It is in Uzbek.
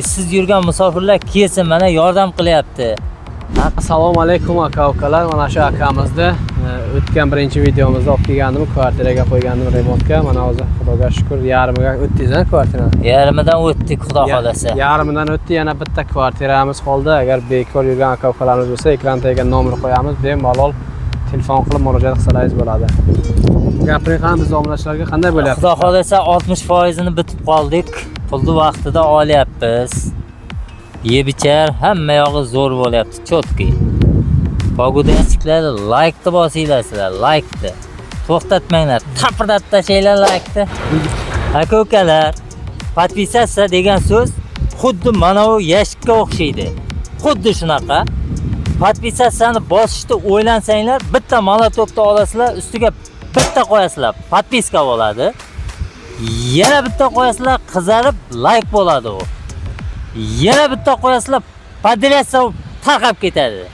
Siz yurgan musofirlar kelsin, mana yordam qilyapti. Assalomu alaykum aka-ukalar. Mana shu akamizni o'tgan birinchi videomizda olib kelgandim, kvartiraga qo'ygandim remontga. Mana hozir Xudoga shukr yarmiga o'tdingiz-a kvartirani? Yarmidan o'tdik, Xudo xolasa. Yarmidan o'tdi, yana bitta kvartiramiz qoldi. Agar bekor yurgan aka-ukalarimiz bo'lsa, ekran tagiga nomer qo'yamiz, bemalol telefon qilib murojaat qilsangiz bo'ladi. Gapiring ham biz obunachilarga qanday bo'lyapti? Xudo xolasa 60% ni bitib qoldik. Pulni vaqtida olyapmiz. Yeb ichar, hamma yog'i zo'r bo'lyapti, chotki. Pogodachilar like ni bosinglar sizlar, like ni. To'xtatmanglar, tapirdatib tashlaylar like ni. Aka-ukalar, podpisatsiya degan so'z xuddi mana bu yashikka o'xshaydi. Xuddi shunaqa. Podpisatsiyani bosishni o'ylansanglar, bitta molotofni olasizlar, ustiga bitta qo'yasizlar, podpiska bo'ladi. Yana bitta qo'yasizlar, qizarib like bo'ladi u. Yana bitta qo'yasizlar, podpisatsiya tarqab ketadi.